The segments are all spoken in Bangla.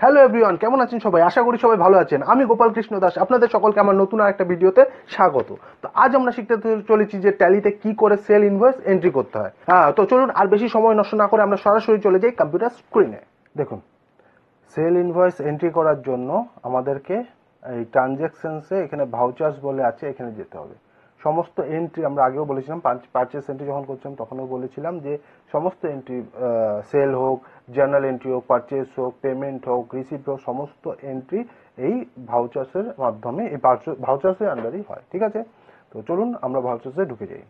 হ্যালো এভরিওয়ান, কেমন আছেন সবাই? আশা করি সবাই ভালো আছেন। আমি গোপাল কৃষ্ণ দাস, আপনাদের সকলকে আমার নতুন আরেকটা ভিডিওতে স্বাগত। তো আজ আমরা শিখতে চলেছি যে ট্যালিতে কি করে সেল ইনভয়েস এন্ট্রি করতে হয়। তো চলুন আর বেশি সময় নষ্ট না করে আমরা সরাসরি চলে যাই কম্পিউটার স্ক্রিনে। দেখুন, সেল ইনভয়েস এন্ট্রি করার জন্য আমাদেরকে এই ট্রানজ্যাকশনসে এখানে ভাউচার্স বলে আছে, এখানে যেতে হবে। সমস্ত এন্ট্রি আমরা আগেও বলেছিলাম, পারচেস এন্ট্রি যখন করছিলাম তখনও বলেছিলাম যে সমস্ত এন্ট্রি, সেল হোক, জার্নাল এন্ট্রি হোক, পারচেস হোক, পেমেন্ট হোক, রিসিপ্ট হোক, সমস্ত এন্ট্রি এই ভাউচার্সের মাধ্যমে, এই ভাউচার্সের আন্ডারই হয়। ঠিক আছে, তো চলুন আমরা ভাউচার্সে ঢুকে যাই।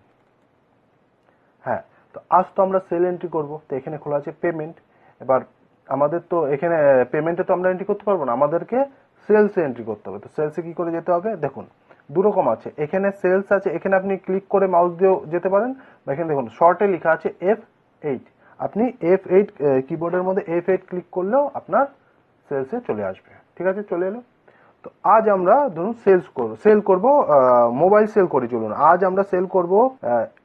হ্যাঁ, তো আজ তো আমরা সেল এন্ট্রি করব। তো এখানে খোলা আছে পেমেন্ট। এবার আমাদের তো এখানে পেমেন্টে তো আমরা এন্ট্রি করতে পারবো না, আমাদেরকে সেলসে এন্ট্রি করতে হবে। তো সেলসে কি করে যেতে হবে? দেখুন, দু রকম আছে। এখানে সেলস আছে, এখানে আপনি ক্লিক করে মাউস দিয়েও যেতে পারেন, বা এখানে দেখুন শর্টে লেখা আছে F8। আপনি F8 কিবোর্ডের মধ্যে F8 ক্লিক করলেও আপনার সেলসে চলে আসবে। ঠিক আছে, চলে এলো। তো আজ আমরা ধরুন সেল করব, মোবাইল সেল করি। চলুন আজ আমরা সেল করব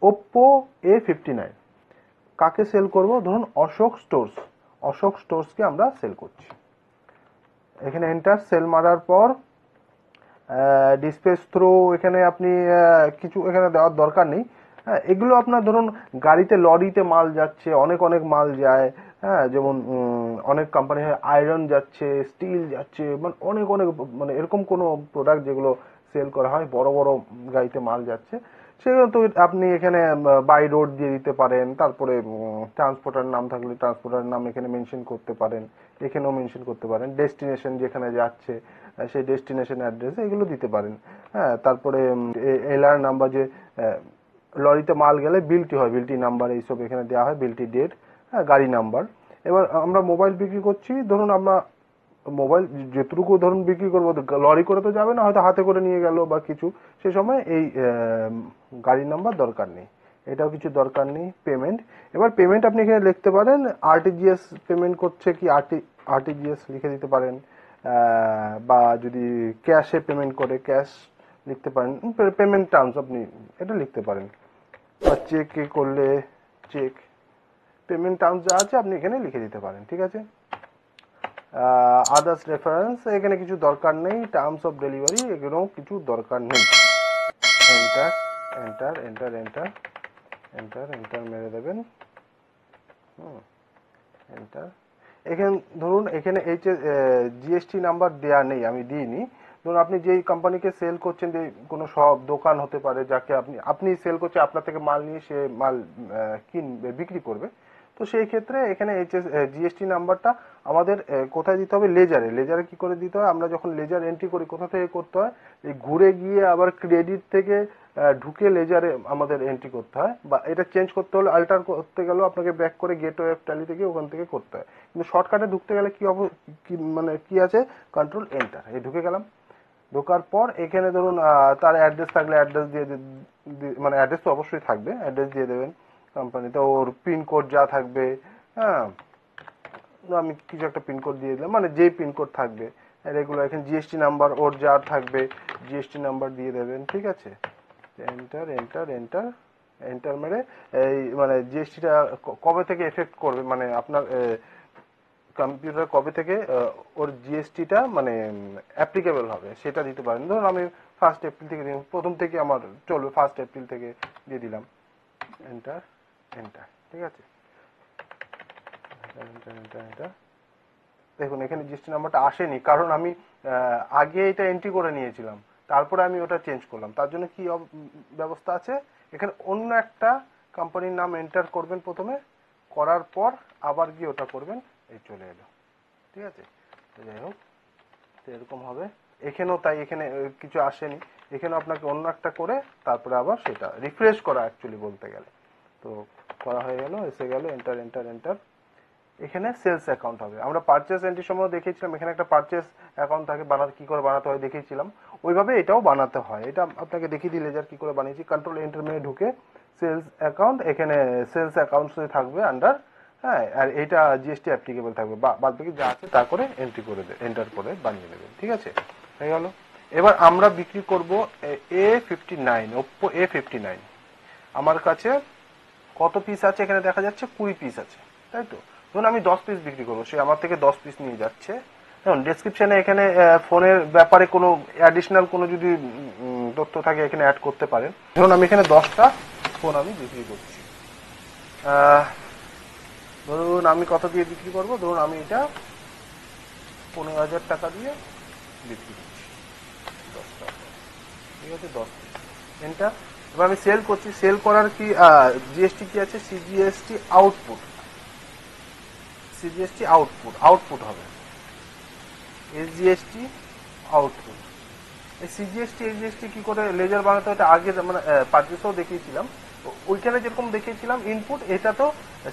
ওপ্পো A59। কাকে সেল করব? ধরুন অশোক স্টোর্সকে আমরা সেল করছি। এখানে এন্টার, সেল মারার পর ডিসপ্লেস থ্রো, এখানে আপনি কিছু এখানে দেওয়ার দরকার নেই। হ্যাঁ, এগুলো আপনার ধরুন গাড়িতে, লরিতে মাল যাচ্ছে, অনেক অনেক মাল যায়। হ্যাঁ, যেমন অনেক কোম্পানি আয়রন যাচ্ছে, স্টিল যাচ্ছে, মানে অনেক অনেক, মানে এরকম কোনো প্রোডাক্ট যেগুলো সেল করা হয়, বড় বড় গাড়িতে মাল যাচ্ছে, সেগুলো তো আপনি এখানে বাই রোড দিয়ে দিতে পারেন। তারপরে ট্রান্সপোর্টার নাম থাকলে ট্রান্সপোর্টার নাম এখানে মেনশন করতে পারেন, এখানেও মেনশন করতে পারেন। ডেস্টিনেশন যেখানে যাচ্ছে সেই ডেস্টিনেশন অ্যাড্রেস এগুলো দিতে পারেন। হ্যাঁ, তারপরে এলআর নাম্বার, যে লরিতে মাল গেলে বিলটি হয়, বিলটি নাম্বার এইসব এখানে দেওয়া হয়, বিলটি ডেট, হ্যাঁ, গাড়ি নাম্বার। এবার আমরা মোবাইল বিক্রি করছি, ধরুন আমরা মোবাইল যেটুকু ধরুন বিক্রি করবো, লরি করে তো যাবে না, হয়তো হাতে করে নিয়ে গেল বা কিছু, সে সময় এই গাড়ির নাম্বার দরকার নেই, এটাও কিছু দরকার নেই। পেমেন্ট, এবার পেমেন্ট আপনি এখানে লিখতে পারেন আরটিজিএস পেমেন্ট করছে কি আরটিজিএস লিখে দিতে পারেন, বা যদি ক্যাশে পেমেন্ট করে ক্যাশ লিখতে পারেন। পেমেন্ট টার্মস আপনি এটা লিখতে পারেন, বা চেকে করলে চেক, পেমেন্ট টার্মস যা আছে আপনি এখানে লিখে দিতে পারেন। ঠিক আছে, আদার্স রেফারেন্স এখানে কিছু দরকার নেই, টার্মস অফ ডেলিভারি এগুলোও কিছু দরকার নেই। Enter enter enter enter enter enter মেরে দেবেন। এন্টার। এখানে ধরুন এখানে এই যে জিএসটি নাম্বার দেয়া নেই, আমি দিইনি। ধরুন আপনি যেই কোম্পানিকে সেল করছেন, যে কোনো সব দোকান হতে পারে, যাকে আপনি সেল করছেন, আপনার থেকে মাল নিয়ে সে মাল কিনবে, বিক্রি করবে। তো সেই ক্ষেত্রে এখানে জিএসটি নাম্বারটা আমাদের কোথায় দিতে হবে? লেজারে কি করে দিতে হয়? আমরা যখন লেজার এন্ট্রি করি, কোথা থেকে করতে হয়? এই ঘুরে গিয়ে আবার ক্রেডিট থেকে ঢুকে লেজারে আমাদের এন্ট্রি করতে হয়, বা এটা চেঞ্জ করতে হলে, আল্টার করতে গেলেও আপনাকে ব্যাক করে গেটওয়ে ট্যালি থেকে ওখান থেকে করতে হয়। কিন্তু শর্টকাটে ঢুকতে গেলে মানে কি আছে? কন্ট্রোল এন্টার, এই ঢুকে গেলাম। ঢোকার পর এখানে ধরুন তার অ্যাড্রেস থাকলে অ্যাড্রেস দিয়ে, মানে অ্যাড্রেস তো অবশ্যই থাকবে, অ্যাড্রেস দিয়ে দেবেন কোম্পানিতে। ওর পিনকোড যা থাকবে, হ্যাঁ, আমি কিছু একটা পিনকোড দিয়ে দিলাম, মানে যেই পিনকোড থাকবে রেগুলার। এখানে জিএসটি নাম্বার ওর যা থাকবে জিএসটি নাম্বার দিয়ে দেবেন। ঠিক আছে, এন্টার এন্টার এন্টার এন্টার মেরে এই মানে জিএসটিটা কবে থেকে এফেক্ট করবে, মানে আপনার কম্পিউটার কবে থেকে ওর জিএসটিটা মানে অ্যাপ্লিকেবল হবে সেটা দিতে পারেন। ধরুন আমি 1 এপ্রিল থেকে দিলাম, প্রথম থেকে আমার চলবে, 1 এপ্রিল থেকে দিয়ে দিলাম। Enter enter. ঠিক আছে, এন্টার এন্টার এন্টার। দেখুন এখানে জিএসটি নাম্বারটা আসেনি, কারণ আমি আগে এটা এন্ট্রি করে নিয়েছিলাম, তারপরে আমি ওটা চেঞ্জ করলাম। তার জন্য কি ব্যবস্থা আছে? এখানে অন্য একটা কোম্পানির নাম এন্টার করবেন প্রথমে, করার পর আবার গিয়ে ওটা করবেন, এই চলে এলো। ঠিক আছে, যাই হোক, তো এরকম হবে। এখানেও তাই, এখানে কিছু আসেনি, এখানে আপনাকে অন্য একটা করে তারপরে আবার সেটা রিফ্রেশ করা অ্যাকচুয়ালি বলতে গেলে। তো করা হয়ে গেল, এসে গেল, এন্টার এন্টার এন্টার। এখানে সেলস অ্যাকাউন্ট হবে। আমরা পারচেস এন্ট্রির সময় দেখিয়েছিলাম, এখানে একটা পারচেস অ্যাকাউন্ট থাকে, কি করে বানাতে হয় দেখিয়েছিলাম, ওইভাবে এটাও বানাতে হয়। এটা আপনাকে দেখিয়ে দিই লেজার কি করে বানিয়েছি। কন্ট্রোল এন্টার মেরে ঢুকে সেলস অ্যাকাউন্ট, এখানে সেলস অ্যাকাউন্টস থাকবে আন্ডার, হ্যাঁ, আর এটা জিএসটি অ্যাপ্লিকেবল থাকবে, বাদ বাকি যা আছে তা করে এন্টার করে বানিয়ে নেবেন। ঠিক আছে, হয়ে গেল। এবার আমরা বিক্রি করব A59, ওপ্পো A59। আমার কাছে কত পিস আছে এখানে দেখা যাচ্ছে? 20 পিস আছে, তাই তো। ধরুন আমি 10 পিস বিক্রি করবো, সে আমার থেকে 10 পিস নিয়ে যাচ্ছে। দেখুন ডেসক্রিপশনে এখানে ফোনের ব্যাপারে কোনো অ্যাডিশনাল কোনো যদি তথ্য থাকে এখানে অ্যাড করতে পারেন। ধরুন আমি এখানে 10টা ফোন আমি বিক্রি করছি। ধরুন আমি কত দিয়ে বিক্রি করব, ধরুন আমি এটা 15,000 টাকা দিয়ে বিক্রি করছি 10টা, ঠিক আছে 10 এন্টার। এবার আমি সেল করছি, সেল করার কি জিএসটি কি আছে, CGST output, CGST output, output হবে এসজিএসটি আউটপুট। এই সিজিএসটি এসজিএসটি কি করে লেজার বানাতে হয় এটা আগে মানে পারচেসও দেখিয়েছিলাম, ওইখানে যেরকম দেখিয়েছিলাম ইনপুট, এটা তো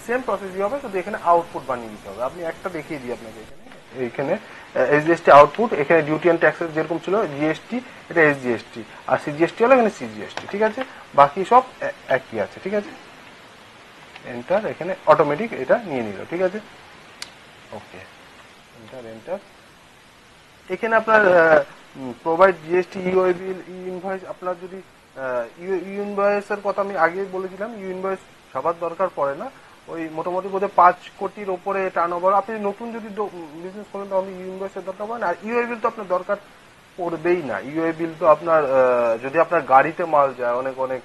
সেম প্রসেসই হবে, শুধু এখানে আউটপুট বানিয়ে দিতে হবে। আপনি একটা দেখিয়ে দিই আপনাকে, এখানে এসজিএসটি আউটপুট, এখানে ডিউটি অ্যান্ড ট্যাক্সেস যেরকম ছিল জিএসটি, এটা এসজিএসটি, আর সিজিএসটি হলো এখানে সিজিএসটি, ঠিক আছে। বাকি সব একই আছে, ঠিক আছে। এন্টার, এখানে অটোমেটিক এটা নিয়ে নিল, ঠিক আছে, ওকে এন্টার এন্টার। এখানে আপনার প্রোভাইড জিএসটি ইউআই বিল ই ইনভয়েস, আপনার যদি ইউ ইনভয়েসের কথা আমি আগে বলেছিলাম, ইউ ইনভয়েস সবার দরকার পড়ে না, ওই মোটামুটি বোধহয় 5 কোটির ওপরে টার্ন ওভার, আপনি নতুন যদি বিজনেস করেন তাহলে ইউ ইনভয়েসের দরকার পড়ে না। আর ইউআই বিল তো আপনার দরকার পড়বেই না। ইউআই বিল তো আপনার যদি আপনার গাড়িতে মাল যায়, অনেক অনেক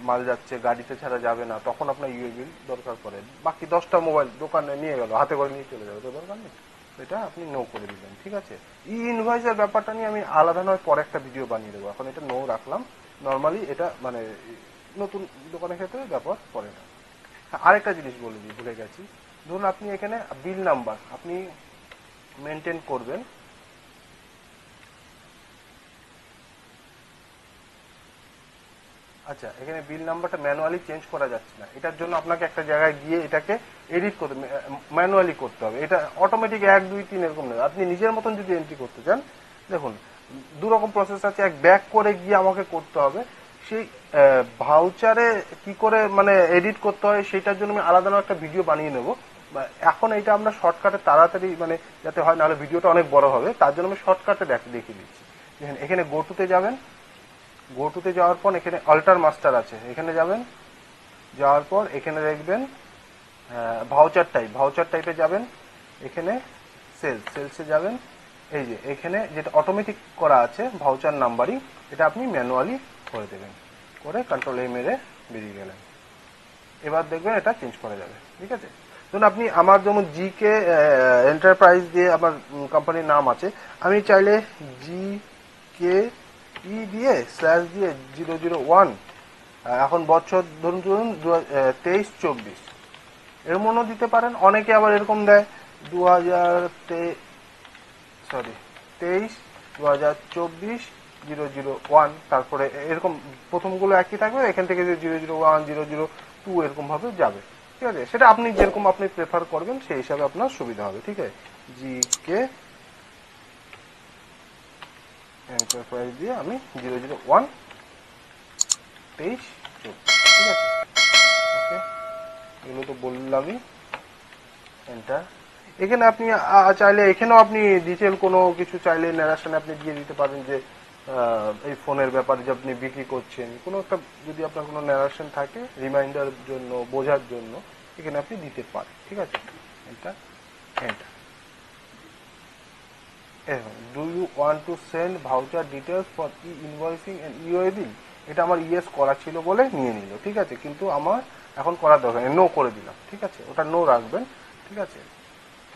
মাল যাচ্ছে, গাড়িতে ছাড়া যাবে না, তখন আপনার ইউআই বিল দরকার পড়ে। বাকি 10টা মোবাইল দোকানে নিয়ে গেল, হাতে করে নিয়ে চলে যাবে, তো দরকার নেই, এটা আপনি নো করে দিবেন, ঠিক আছে। ই ইনভয়েসের ব্যাপারটা নিয়ে আমি আলাদা নয় পরে একটা ভিডিও বানিয়ে দেবো, এখন এটা নো রাখলাম। নর্মালি এটা মানে নতুন দোকানের ক্ষেত্রে ব্যবহার করে না। আরেকটা জিনিস বলে দিই, ভুলে গেছি, ধরুন আপনি এখানে বিল নাম্বার আপনি মেনটেন করবেন, আচ্ছা এখানে বিল নাম্বারটা ম্যানুয়ালি চেঞ্জ করা যাচ্ছে না, এটার জন্য আপনাকে একটা জায়গায় গিয়ে এটাকে এডিট করতে, ম্যানুয়ালি করতে হবে। এটা অটোমেটিক 1 2 3 এরকম নয়, আপনি নিজের মতন যদি এন্ট্রি করতে চান, দেখুন দুরকম প্রসেস আছে। এক ব্যাক করে গিয়ে আমাকে করতে হবে, সেই ভাউচারে কি করে মানে এডিট করতে হয় সেটার জন্য আমি আলাদা একটা ভিডিও বানিয়ে নেব। এখন এটা আমরা শর্টকাটে তাড়াতাড়ি মানে যাতে হয়, নাহলে ভিডিওটা অনেক বড় হবে, তার জন্য আমি শর্টকাটে দেখিয়ে দিচ্ছি। এখানে গোটুতে যাবেন, গোটুতে যাওয়ার পর এখানে অল্টার মাস্টার আছে, এখানে যাবেন, যাওয়ার পর এখানে দেখবেন ভাউচার টাইপ, ভাউচার টাইপে যাবেন, এখানে সেলসে যাবেন, এই যে এখানে যেটা অটোমেটিক করা আছে ভাউচার নাম্বারিং, এটা আপনি ম্যানুয়ালি করে দেবেন, করে কন্ট্রোল এ মেরে বেরিয়ে গেলেন। এবার দেখবেন এটা চেঞ্জ করা যাবে, ঠিক আছে। ধরুন আপনি আমার যেমন জি কে এন্টারপ্রাইজ দিয়ে আমার কোম্পানির নাম আছে, আমি চাইলে জি কে ই দিয়ে স্ল্যাশ দিয়ে 001, এখন বছর ধরুন ধরুন 23-24 এর মনেও দিতে পারেন। অনেকে আবার এরকম দেয় 23-2024 তারপরে এরকম প্রথমগুলো একই থাকবে, এখান থেকে 001 002 এরকম ভাবে যাবে, ঠিক আছে। সেটা আপনি যেরকম আপনি প্রেফার করবেন সেই হিসাবে আপনার সুবিধা হবে, ঠিক আছে। জি কে এন্টারপ্রাইজ দিয়ে আমি 001 23-24, ঠিক আছে, ওকে এগুলো তো বললামই। এন্টার, এখানে আপনি চাইলে এখানেও আপনি ডিটেল কোনো কিছু চাইলে ন্যারেশনে আপনি দিয়ে দিতে পারেন, যে এই ফোনের ব্যাপারে যে আপনি বিক্রি করছেন, কোনো একটা যদি আপনার কোনো ন্যারেশন থাকে রিমাইন্ডার জন্য, বোঝার জন্য, এখানে আপনি দিতে পারেন, ঠিক আছে। Enter enter. Do you want to send voucher details for e invoicing and UI bill, এটা আমার ইয়েস করা ছিল বলে নিয়ে নিল, ঠিক আছে, কিন্তু আমার এখন করার দরকার নেই, নো করে দিলাম, ঠিক আছে, ওটা নো রাখবেন, ঠিক আছে।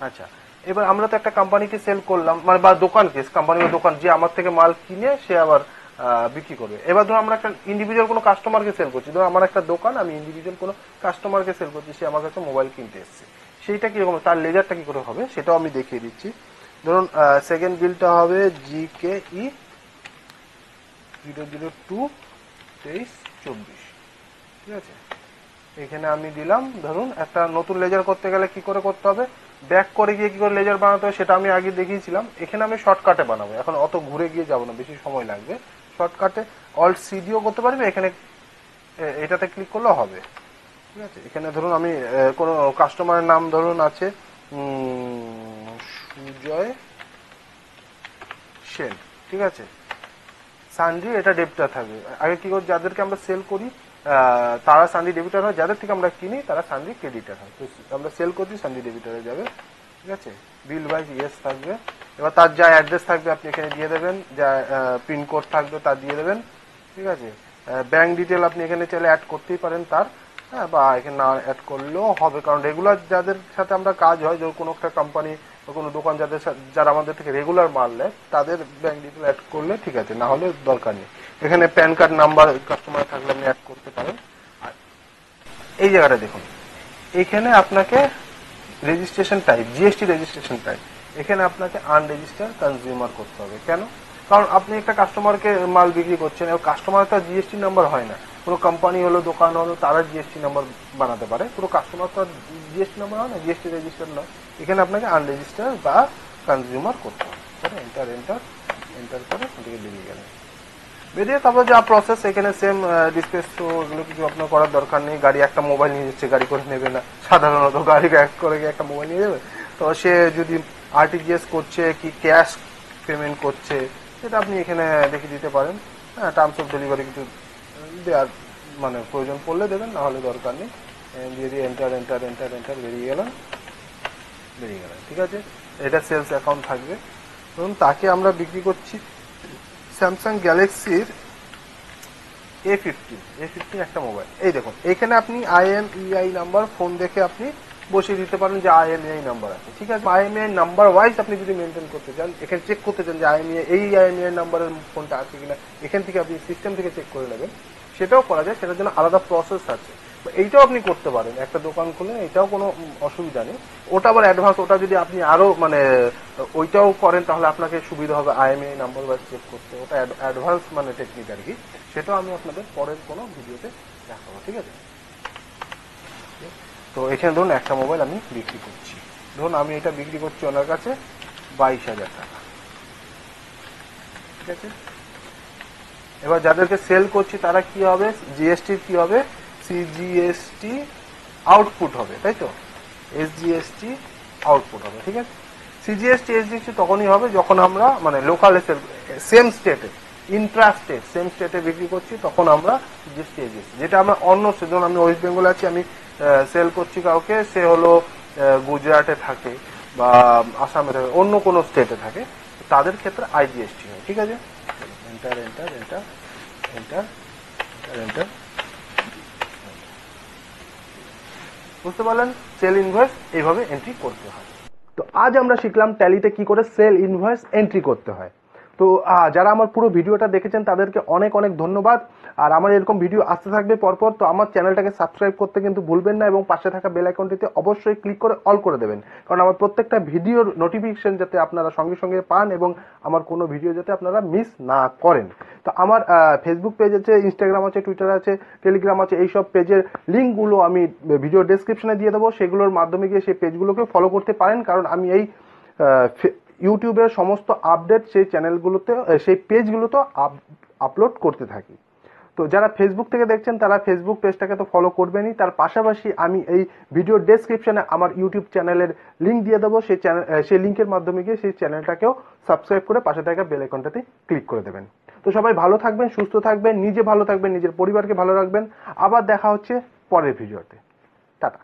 আচ্ছা এবার আমরা তো একটা কোম্পানিকে সেল করলাম, মানে বা দোকানকে, কোম্পানির দোকান যে আমার থেকে মাল কিনে সে আবার বিক্রি করবে। এবার ধরো আমরা একটা ইন্ডিভিজুয়াল কোনো কাস্টমারকে সেল করছি, ধরো আমার একটা দোকান, আমি ইন্ডিভিজুয়াল কোনো কাস্টমারকে সেল করছি, সে আমার কাছে মোবাইল কিনতে এসছে, সেইটা কিরকম, তার লেজারটা কি করে হবে সেটাও আমি দেখিয়ে দিচ্ছি। ধরুন সেকেন্ড বিলটা হবে GKE 002-23-24, ঠিক আছে। এখানে আমি দিলাম, ধরুন একটা নতুন লেজার করতে গেলে কি করে করতে হবে, ব্যাক করে গিয়ে কি করে লেজার বানাতে হবে সেটা আমি আগে দেখিয়েছিলাম। এখানে আমি শর্টকাটে বানাবো, এখন অত ঘুরে গিয়ে যাবো না, বেশি সময় লাগবে। শর্টকাটে অল্ট সি দিয়েও করতে পারবে, এখানে এটাতে ক্লিক করলেও হবে, ঠিক আছে। এখানে ধরুন আমি কোনো কাস্টমারের নাম ধরুন আছে সুজয় সেন, ঠিক আছে, সানডি, এটা ডেবিটার থাকবে। আগে কি করে যাদেরকে আমরা সেল করি তারা সানডি ডেবিটার হয়, যাদের থেকে আমরা কিনি তারা সানডি ক্রেডিটার হয়, তো আমরা সেল করছি সানডি ডেবিটারে যাবে, ঠিক আছে, বিল ওয়াইজ ইয়েস থাকবে। এবার তার যা অ্যাড্রেস থাকবে আপনি এখানে দিয়ে দেবেন, যা পিনকোড থাকবে তা দিয়ে দেবেন। ঠিক আছে, ব্যাংক ডিটেল আপনি এখানে চাইলে অ্যাড করতেই পারেন তার, হ্যাঁ, বা এখানে না অ্যাড করলেও হবে, কারণ রেগুলার যাদের সাথে আমরা কাজ হয়, যে কোনো একটা কোম্পানি বা কোনো দোকান যারা আমাদের থেকে রেগুলার মাল নেয় তাদের ব্যাংক ডিটেল অ্যাড করলে ঠিক আছে, না হলে দরকার নেই। এখানে প্যান কার্ড নাম্বার কাস্টমার থাকলে আপনি অ্যাড করতে পারেন। আর এই জায়গাটা দেখুন, এখানে আপনাকে registration type, GST registration type, এখানে আপনাকে আনরেজিস্টার্ড কনজিউমার করতে হবে। কেন? কারণ আপনি একটা কাস্টমারকে মাল বিক্রি করছেন, এবং কাস্টমার তো জিএসটি নাম্বার হয় না, কোনো কোম্পানি হলো, দোকান হলো, তারা জিএসটি নাম্বার বানাতে পারে, পুরো কাস্টমার তো জিএসটি নাম্বার হয় না, জিএসটি রেজিস্টার নয়। এখানে আপনাকে আনরেজিস্টার্ড বা কনজিউমার করতে হবে। এন্টার এন্টার এন্টার করে ওদিকে বেরিয়ে গেলেন। বেরিয়ে তারপর যা প্রসেস, এখানে সেম ডিসপ্লে শো, এগুলো কিছু আপনার করার দরকার নেই। গাড়ি একটা মোবাইল নিয়ে যাচ্ছে, গাড়ি করে নেবে না সাধারণত, গাড়ি এক করে একটা মোবাইল নিয়ে যাবে। তো সে যদি আরটিজিএস করছে কি ক্যাশ পেমেন্ট করছে, সেটা আপনি এখানে দেখে দিতে পারেন। হ্যাঁ, টার্মস অফ ডেলিভারি কিছু দেওয়ার মানে প্রয়োজন পড়লে দেবেন, না হলে দরকার নেই। দিয়ে দিয়ে এন্টার এন্টার এন্টার এন্টার বেরিয়ে গেলাম। ঠিক আছে, এটা সেলস অ্যাকাউন্ট থাকবে। ধরুন তাকে আমরা বিক্রি করছি স্যামসাং গ্যালাক্সির A15 একটা মোবাইল। এই দেখুন, এখানে আপনি IMEI নাম্বার ফোন দেখে আপনি বসিয়ে দিতে পারেন যে IMEI নাম্বার আছে। ঠিক আছে, IMEI নাম্বার ওয়াইজ আপনি যদি মেনটেন করতে চান, এখানে চেক করতে চান যে IMEI নাম্বারের ফোনটা আছে কিনা, এখান থেকে আপনি সিস্টেম থেকে চেক করে নেবেন, সেটাও করা যায়। সেটার জন্য আলাদা প্রসেস আছে, এইটাও আপনি করতে পারেন। একটা দোকান খুলে এটাও কোনো অসুবিধা নেই। ওটা আবার অ্যাডভান্স, ওটা যদি আপনি আরো মানে ওইটাও করেন তাহলে আপনাকে সুবিধা হবে IMEI নাম্বার ওয়াইজ চেক করতে। ওটা অ্যাডভান্স মানে টেকনিক আর কি, সেটাও আমি আপনাদের পরের কোনো ভিডিওতে দেখাবো। ঠিক আছে, তো এখানে ধরুন একটা মোবাইল আমি বিক্রি করছি, ধরুন আমি এটা বিক্রি করছি ওনার কাছে 22,000 টাকা। ঠিক আছে, এবার যাদেরকে সেল করছি তারা কি হবে, জিএসটি কি হবে, সিজিএসটি আউটপুট হবে, তাই তো, এসজিএসটি আউটপুট হবে। ঠিক আছে, সিজিএসটি এসজিএসটি তখনই হবে যখন আমরা মানে লোকাল সেম স্টেটে, ইন্ট্রা স্টেট সেম স্টেটে বিক্রি করছি, তখন আমরা জিএসটি এসজিএসটি। যেটা আমরা অন্য সেজন, আমি ওয়েস্ট বেঙ্গলে আছি, আমি সেল করছি কাউকে, সে হলো গুজরাটে থাকে বা আসামে থাকে, অন্য কোনো স্টেটে থাকে, তাদের ক্ষেত্রে আইজিএসটি হয়। ঠিক আছে, enter enter enter enter enter. বুঝতে পারলেন, সেল ইনভয়েস এইভাবে এন্ট্রি করতে হয়। তো আজ আমরা শিখলাম ট্যালিতে কি করে সেল ইনভয়েস এন্ট্রি করতে হয়। তো যারা আমার পুরো ভিডিওটা দেখেছেন তাদেরকে অনেক অনেক ধন্যবাদ। আর আমার এরকম ভিডিও আসতে থাকবে পরপর, তো আমার চ্যানেলটাকে সাবস্ক্রাইব করতে কিন্তু ভুলবেন না, এবং পাশে থাকা বেল আইকনটিতে অবশ্যই ক্লিক করে অল করে দেবেন, কারণ আমার প্রত্যেকটা ভিডিওর নোটিফিকেশন যাতে আপনারা সঙ্গে সঙ্গে পান, এবং আমার কোনো ভিডিও যাতে আপনারা মিস না করেন। তো আমার ফেসবুক পেজ আছে, ইনস্টাগ্রাম আছে, টুইটার আছে, টেলিগ্রাম আছে, এইসব পেজের লিঙ্কগুলো আমি ভিডিও ডেসক্রিপশনে দিয়ে দেবো, সেগুলোর মাধ্যমে গিয়ে সেই পেজগুলোকে ফলো করতে পারেন, কারণ আমি এই ইউটিউবের সমস্ত আপডেট সেই চ্যানেলগুলোতে, সেই পেজগুলোতে আপলোড করতে থাকি। তো যারা ফেসবুক থেকে দেখছেন তারা ফেসবুক পেজটাকে তো ফলো করবেনই, তার পাশাপাশি আমি এই ভিডিও ডেসক্রিপশনে আমার ইউটিউব চ্যানেলের লিঙ্ক দিয়ে দেবো, সেই লিঙ্কের মাধ্যমে গিয়ে সেই চ্যানেলটাকেও সাবস্ক্রাইব করে পাশে থাকা বেল আইকনটাতে ক্লিক করে দেবেন। তো সবাই ভালো থাকবেন, সুস্থ থাকবেন, নিজে ভালো থাকবেন, নিজের পরিবারকে ভালো রাখবেন। আবার দেখা হচ্ছে পরের ভিডিওতে। টাটা।